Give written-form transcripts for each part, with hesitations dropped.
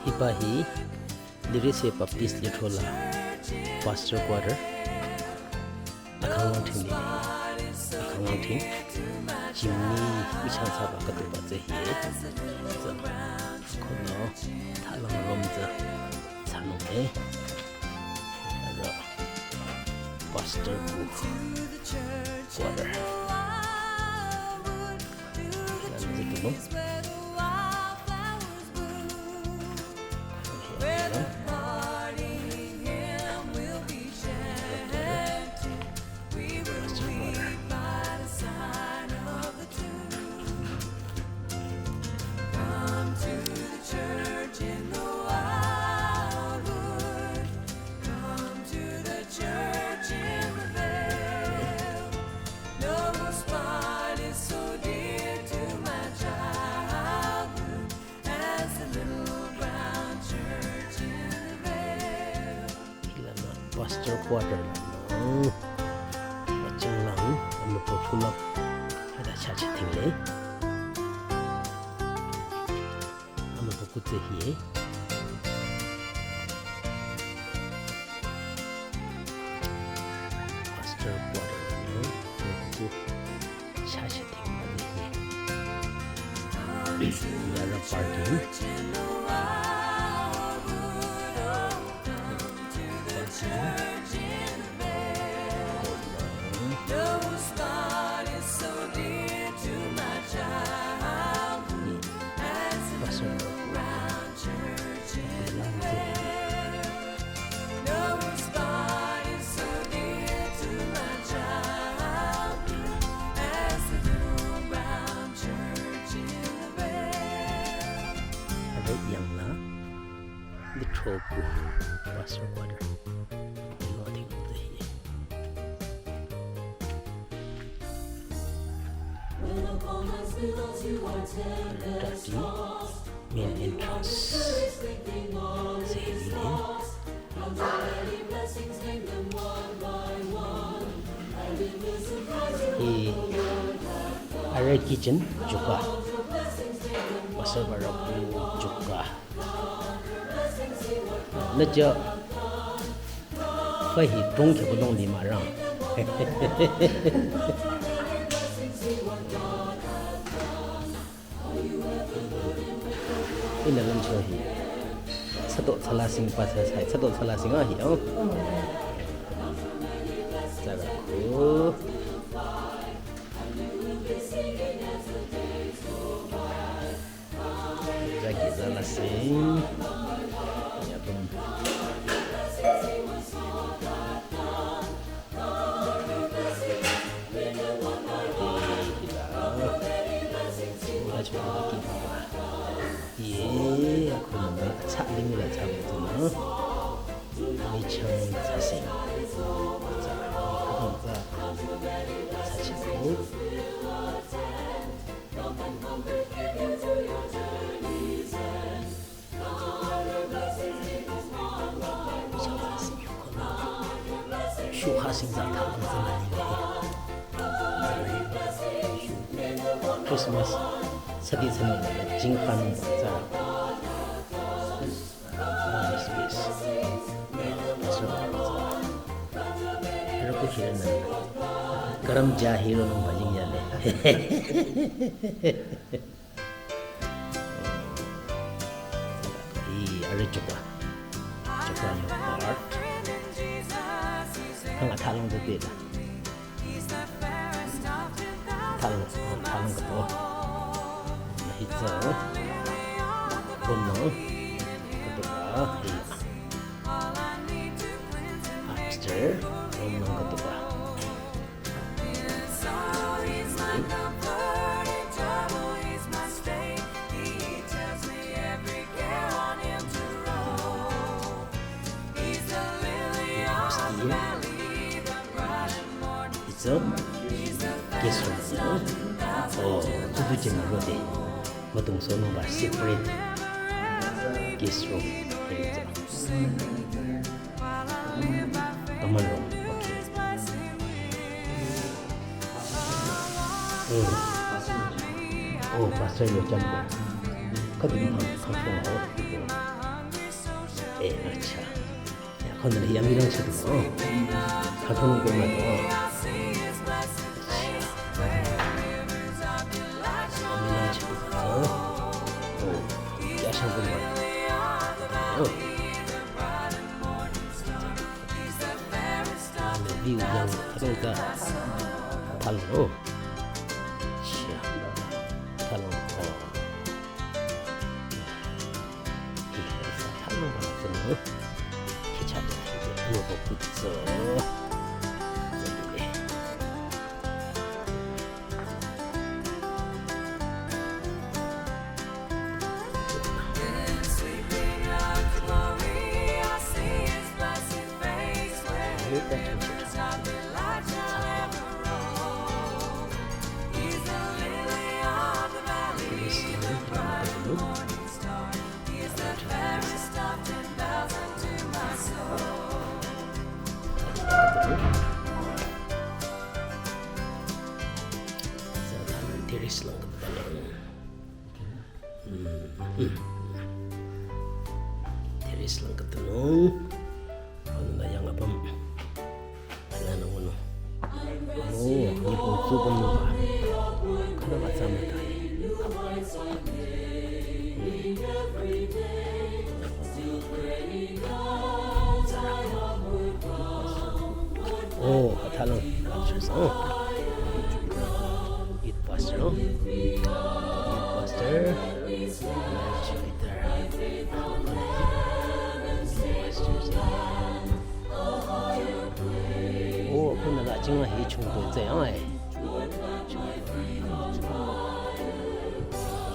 Hibahi Lirise Baptist Litrola Pastor Quarter Accounting Jimmy Michan Saba Katuba here Kono Talang Romza Sanome Pastor Quarter Pastor Quarter no Wachang lang Ano po pull up Ada chachi tingle Ano po kutse hiye Pastor Quarter no Kutse chachi tingle hiye Yara parking Litroku Pastor Quarter Nothing of the here Main entrance Area kitchen Juga Pastor Barabu Juga Nó chưa phải hít trung cái động đi mà rằng ini là chơi hi sát độ sala sinh pa sai sát độ sala sinh à hiểu giờ là cố ra kia sala sinh aku nak cak lima lah cak itu no, ni cang sasing, cak aku nak sasing tu, cak sasing aku nak, shuha sing zatang zaman ini, Christmas. Sadi sana jingkan za space aku kira na garam jahiro ng bajing yale are juga yung part ang atalong dito talong ko It's Bono Upstairs Bono Katuba It's a guest room Oh, tudo de novo Matung sono ba separate guest room common room okay pastor yo jam ko kadi ma khang khang ho 아차. 오늘 양이랑 쳐도 가져오는 것만도 양이랑 쳐도 가서 야상분만 미국 양 그러니까 달로 달로 달로 받았으면 기차도 이거 붙어 Lirise lang Lirise lang katanong ano na yang abam ano na ano hindi po subong mo ba kada matsama tayo hatalang kalsyon Buster, 그나 나중에 이 총도 있어요.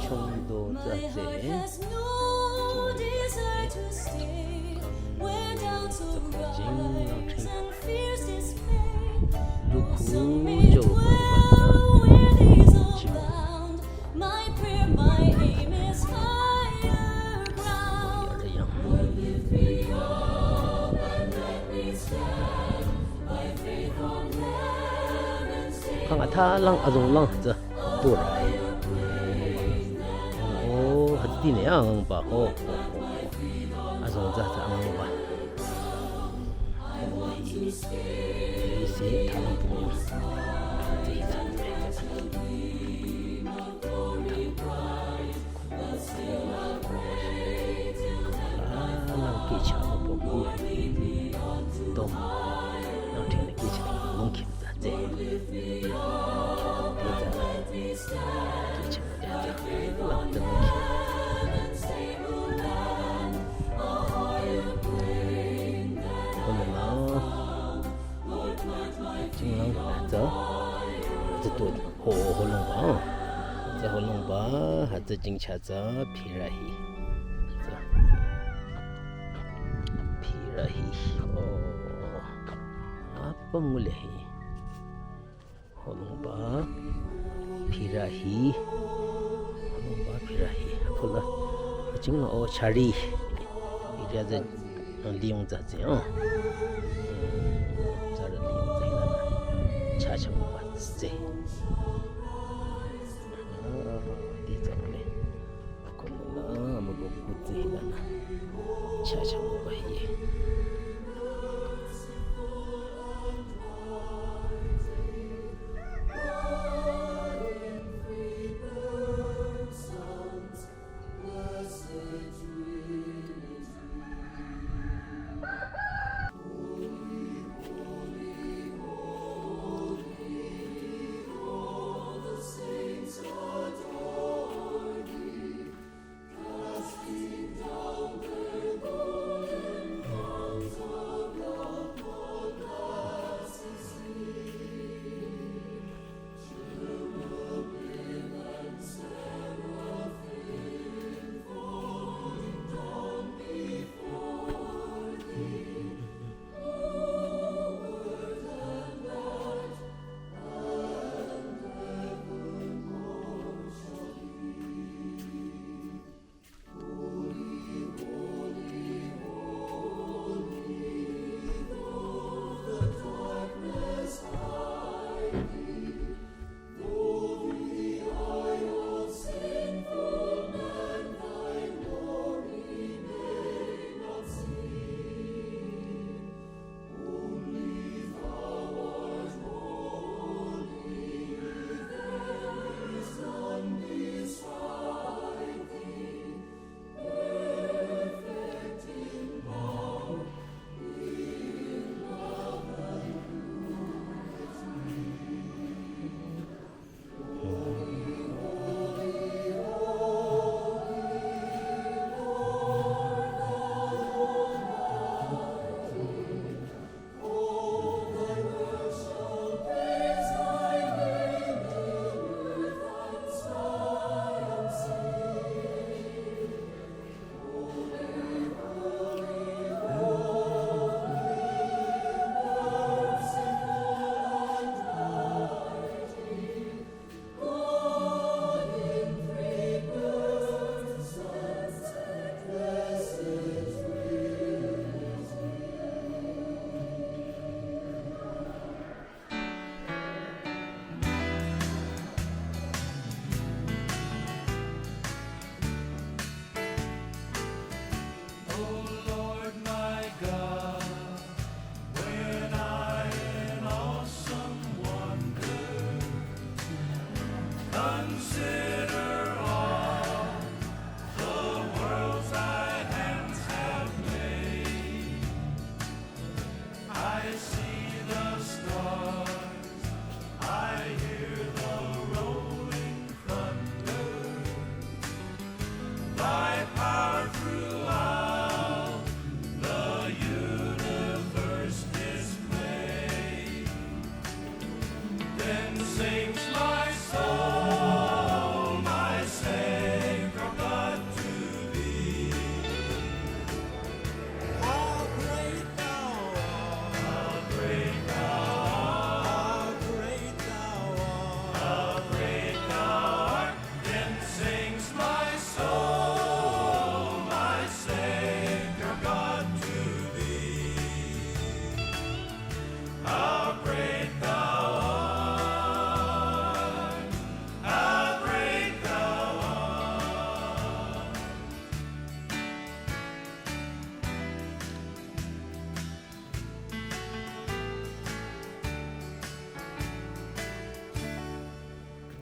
총도 타랑 아종랑 저 또라이 하디네 양바 아종 자자 양바 이세 타랑 보면 또 나한테 끼치 뭉킴 자제 holongba hata jingchaza pirahi apa mulehi holongba pirahi pula jingla chari iraza liong zaze zara liong zaila chachang batse 디자인에 아콘나 뭐 붙이라나 차창 바이에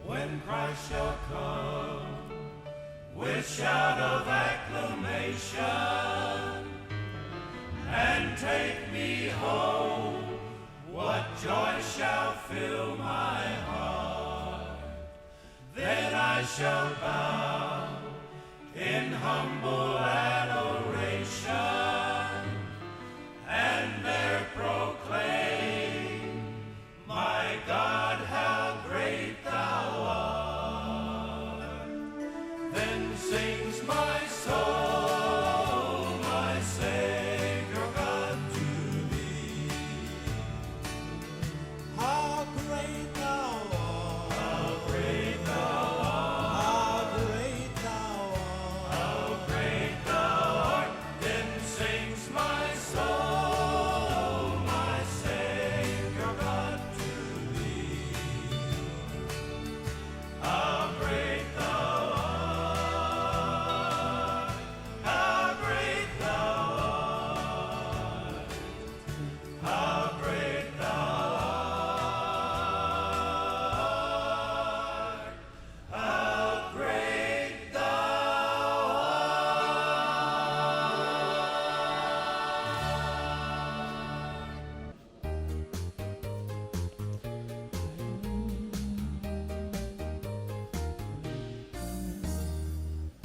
When Christ shall come with shout of acclamation and take me home, what joy shall fill my heart? Then I shall bow in humble adoration and there proclaim, my God, how great thou art. Then sings my soul, my Savior God, to thee. How great thou art, how great thou art, how great thou art, how great thou art. Then sings my soul, my Savior God, to thee. How great thou art, how great thou art, how great thou art, how great thou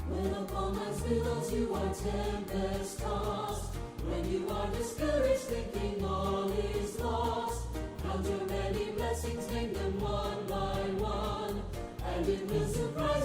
When upon life's billows you are tempest tossed, when you are discouraged thinking all is lost, count your many blessings, name them one by one, and it will surprise